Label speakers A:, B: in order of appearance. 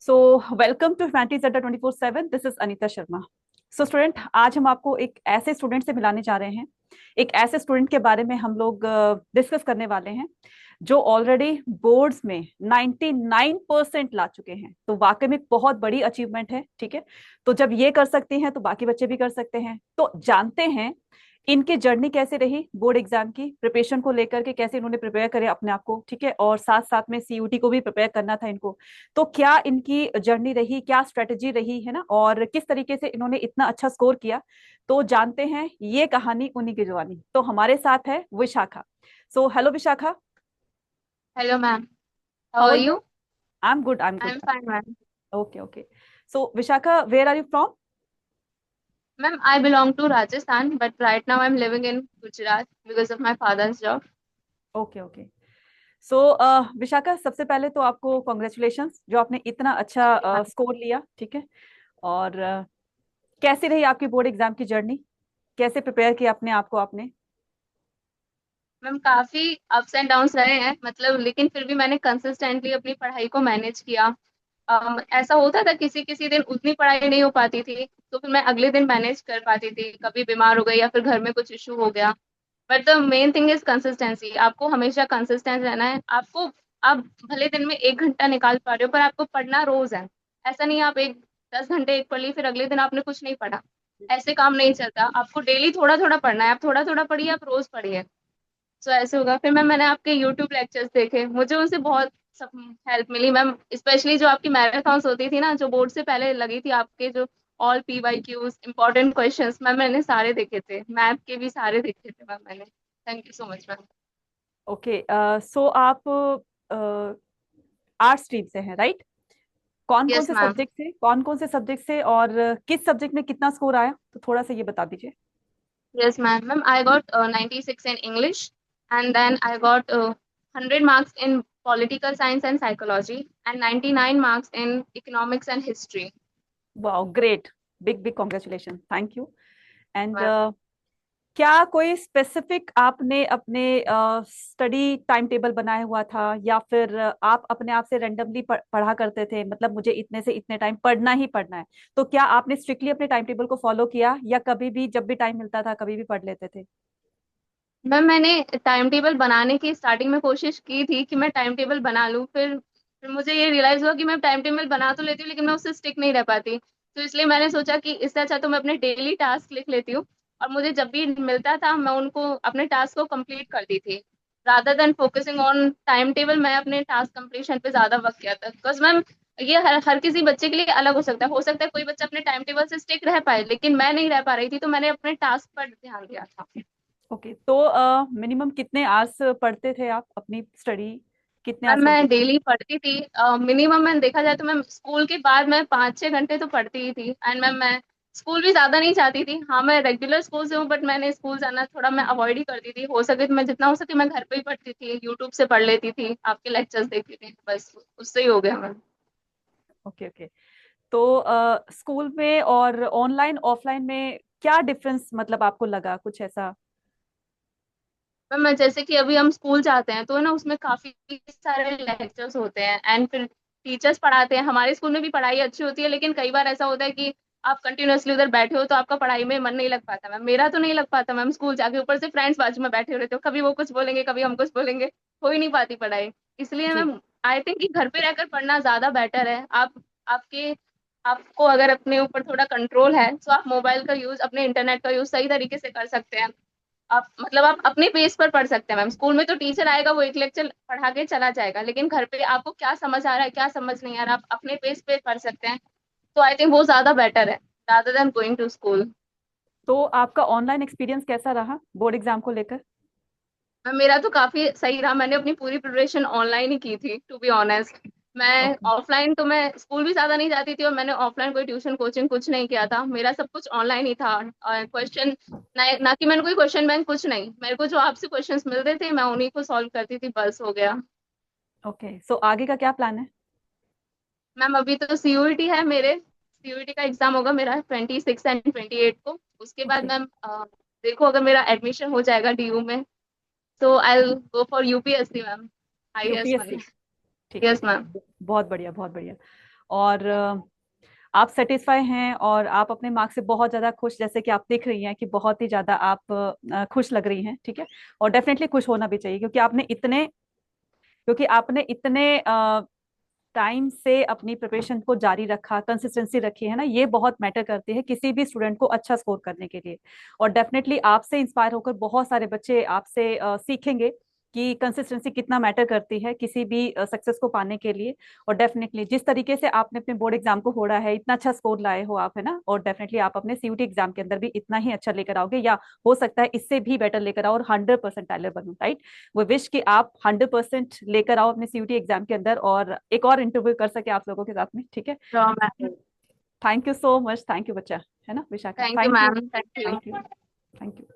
A: So welcome to humanities अड्डा 24/7। This is Anita Sharma. So student, आज हम आपको एक ऐसे स्टूडेंट से मिलाने जा रहे हैं। एक ऐसे स्टूडेंट के बारे में हम लोग डिस्कस करने वाले हैं जो ऑलरेडी बोर्ड्स में 99% ला चुके हैं। तो वाकई में बहुत बड़ी अचीवमेंट है। ठीक है, तो जब ये कर सकते हैं तो बाकी बच्चे भी कर सकते हैं। तो जानते हैं इनकी जर्नी कैसे रही बोर्ड एग्जाम की प्रिपरेशन को लेकर के, कैसे इन्होंने प्रिपेयर करे अपने आप को। ठीक है, और साथ साथ में सीयूटी को भी प्रिपेयर करना था इनको। तो क्या इनकी जर्नी रही, क्या स्ट्रेटेजी रही है ना, और किस तरीके से इन्होंने इतना अच्छा स्कोर किया, तो जानते हैं ये कहानी उन्हीं की जुबानी। तो हमारे साथ है Vishakha. So hello Vishakha.
B: Hello, ma'am. How
A: how
B: are
A: are you?
B: you?
A: I am good, I am good.
B: I'm fine, ma'am.
A: Okay okay. So Vishakha, where are you from?
B: Ma'am, I belong to Rajasthan, but right now I'm living in Gujarat because of my father's job.
A: Okay okay. So Vishakha, सबसे पहले तो आपको congratulations जो आपने इतना
B: Thank you,
A: अच्छा
B: ma'am.
A: Score लिया। ठीक है, और कैसी रही आपकी बोर्ड एग्जाम की जर्नी? कैसे प्रिपेयर किया अपने आप को आपने?
B: मैम काफी अप्स एंड डाउन्स रहे हैं मतलब, लेकिन फिर भी मैंने कंसिस्टेंटली अपनी पढ़ाई को मैनेज किया। ऐसा होता था किसी किसी दिन उतनी पढ़ाई नहीं हो पाती थी, तो फिर मैं अगले दिन मैनेज कर पाती थी। कभी बीमार हो गई या फिर घर में कुछ इशू हो गया। But the main thing is consistency. आपको हमेशा कंसिस्टेंट रहना है। आपको आप भले दिन में 1 घंटा निकाल पा रहे हो, पर आपको पढ़ना रोज है। ऐसा नहीं आप एक 10 घंटे एक पढ़ ली फिर अगले दिन आपने कुछ नहीं पढ़ा। ऐसे काम नहीं चलता। आपको डेली थोड़ा थोड़ा पढ़ना है। आप थोड़ा थोड़ा पढ़िए, आप रोज पढ़िए। सो ऐसे होगा। फिर मैंने आपके यूट्यूब लेक्चर्स देखे, मुझे उनसे बहुत सब हेल्प मिली मैम। स्पेशली जो आपकी मैराथन्स होती थी ना, जो बोर्ड से पहले लगी थी, आपके जो all PYQs important questions ma'am, मैंने सारे देखे थे। मैथ के भी सारे देखे थे मैम मैंने। Thank you so much ma'am.
A: Okay. So आप आर्ट स्ट्रीम से हैं, राइट?
B: Yes ma'am.
A: कौन कौन से सब्जेक्ट से, और किस सब्जेक्ट में कितना स्कोर आया, तो थोड़ा सा ये बता दीजिए।
B: Yes ma'am. Ma'am I got 96 in English, and then I got 100 marks in political science and psychology, and 99 marks in economics and history.
A: Wow, great. Big big congratulation, thank you. And
B: ma'am
A: क्या कोई specific आपने अपने study time table बनाया हुआ था, या फिर आप अपने आप से रेंडमली पढ़ा करते थे, मतलब मुझे इतने से इतने टाइम पढ़ना ही पढ़ना है? तो क्या आपने स्ट्रिक्टली अपने टाइम टेबल को फॉलो किया, या कभी भी जब भी टाइम मिलता था कभी भी पढ़ लेते थे?
B: मैम मैंने टाइम टेबल बनाने की स्टार्टिंग में कोशिश की थी कि मैं टाइम टेबल बना लूँ। फिर मुझे ये रियलाइज हुआ कि मैं टाइम टेबल बना तो लेती हूँ, लेकिन मैं उससे स्टिक नहीं रह पाती। तो इसलिए मैंने सोचा कि इससे अच्छा तो मैं अपने डेली टास्क लिख लेती हूँ, और मुझे जब भी मिलता था मैं उनको अपने टास्क को कंप्लीट करती थी। Rather than focusing on time table, मैं अपने टास्क कंप्लीशन पे ज्यादा वक्त किया था। बिकॉज मैम ये हर किसी बच्चे के लिए अलग हो सकता है कोई बच्चा अपने टाइम टेबल से स्टिक रह पाए, लेकिन मैं नहीं रह पा रही थी, तो मैंने अपने टास्क पर ध्यान दिया था।
A: ओके, तो मिनिमम कितने आवर्स पढ़ते थे आप अपनी स्टडी? कितने
B: मैम
A: आवर्स
B: मैं
A: करते थे?
B: डेली पढ़ती थी। मिनिमम मैम देखा जाए तो मैम स्कूल के बाद मैं 5-6 घंटे तो पढ़ती ही थी। एंड मैम मैं स्कूल भी ज्यादा नहीं जाती थी। हाँ, मैं रेगुलर स्कूल से हूँ, बट मैंने स्कूल जाना थोड़ा मैं अवॉइड ही करती थी। हो सके तो मैं जितना हो सके मैं घर पे ही पढ़ती थी, यूट्यूब से पढ़ लेती थी, आपके लेक्चर्स देखती थी, बस उससे ही हो गया मैम।
A: Okay okay. तो स्कूल में और ऑनलाइन ऑफलाइन में क्या डिफरेंस मतलब आपको लगा, कुछ ऐसा?
B: मैम मैं जैसे कि अभी हम स्कूल जाते हैं तो ना उसमें काफी सारे लेक्चर्स होते हैं, एंड फिर टीचर्स पढ़ाते हैं। हमारे स्कूल में भी पढ़ाई अच्छी होती है, लेकिन कई बार ऐसा होता है कि आप कंटिन्यूअसली उधर बैठे हो तो आपका पढ़ाई में मन नहीं लग पाता। मैम मेरा तो नहीं लग पाता मैम, स्कूल जाके ऊपर से फ्रेंड्स बाजू में बैठे रहते हो, कभी वो कुछ बोलेंगे कभी हम कुछ बोलेंगे, हो ही नहीं पाती पढ़ाई। इसलिए
A: जी।
B: मैम आई थिंक कि घर पे रहकर पढ़ना ज्यादा बेटर है। आपके आपको अगर अपने ऊपर थोड़ा कंट्रोल है तो आप मोबाइल का यूज, अपने इंटरनेट का यूज सही तरीके से कर सकते हैं। आप मतलब आप अपने पेस पर पढ़ सकते हैं मैम। स्कूल में तो टीचर आएगा, वो एक लेक्चर पढ़ा के चला जाएगा, लेकिन घर पे आपको क्या समझ आ रहा है क्या समझ नहीं आ रहा, आप अपने पेस पे पढ़ सकते हैं। तो आई थिंक वो ज्यादा बेटर है rather than going to school.
A: तो आपका ऑनलाइन एक्सपीरियंस कैसा रहा बोर्ड एग्जाम को लेकर?
B: मैम मेरा तो काफी सही रहा। मैंने अपनी पूरी प्रिपरेशन ऑनलाइन ही की थी, टू बी ऑनेस्ट। मैं
A: ओके
B: ऑफलाइन तो मैं स्कूल भी ज्यादा नहीं जाती थी, और मैंने ऑफलाइन कोई ट्यूशन कोचिंग कुछ नहीं किया था। मेरा सब कुछ ऑनलाइन ही था। और क्वेश्चन ना कि मैंने कोई क्वेश्चन बैंक कुछ नहीं, मेरे को जो आपसे क्वेश्चंस मिलते थे मैं उन्हीं को सॉल्व करती थी, बस हो गया।
A: ओके। सो आगे का क्या प्लान है?
B: मैम अभी तो CUET है मेरे। CUET का एग्जाम होगा मेरा 26 एंड 28 को। उसके बाद
A: ओके।
B: मैम देखो अगर मेरा एडमिशन हो जाएगा DU में, तो I will go for UPSC ma'am. IAS
A: UPSC.
B: वाले।
A: ठीक है
B: यस
A: ठीक
B: मैम।
A: है, बहुत बढ़िया बहुत बढ़िया। और आप सेटिस्फाई हैं और आप अपने मार्क्स से बहुत ज्यादा खुश, जैसे कि आप दिख रही हैं कि बहुत ही ज्यादा आप खुश लग रही हैं, ठीक है। और डेफिनेटली खुश होना भी चाहिए, क्योंकि आपने इतने टाइम से अपनी प्रिपरेशन को जारी रखा, कंसिस्टेंसी रखी है ना, ये बहुत मैटर करती है किसी भी स्टूडेंट को अच्छा स्कोर करने के लिए। और डेफिनेटली आपसे इंस्पायर होकर बहुत सारे बच्चे आपसे सीखेंगे कि कंसिस्टेंसी कितना मैटर करती है किसी भी सक्सेस को पाने के लिए। और डेफिनेटली जिस तरीके से आपने अपने बोर्ड एग्जाम को फोड़ा है, इतना अच्छा स्कोर लाए हो आप, है ना, और डेफिनेटली आप अपने सीयूटी एग्जाम के अंदर भी इतना ही अच्छा लेकर आओगे, या हो सकता है इससे भी बेटर लेकर आओ और 100% टाइलर बनो, राइट। वो विश कि आप 100% लेकर आओ अपने सीयूटी एग्जाम के अंदर, और एक और इंटरव्यू कर सके आप लोगों के साथ में, ठीक है।
B: तो ma'am,
A: thank you so much, thank you बच्चा, है ना Vishakha,
B: thank you
A: thank you.
B: Ma'am, thank you.
A: Thank you. Thank you.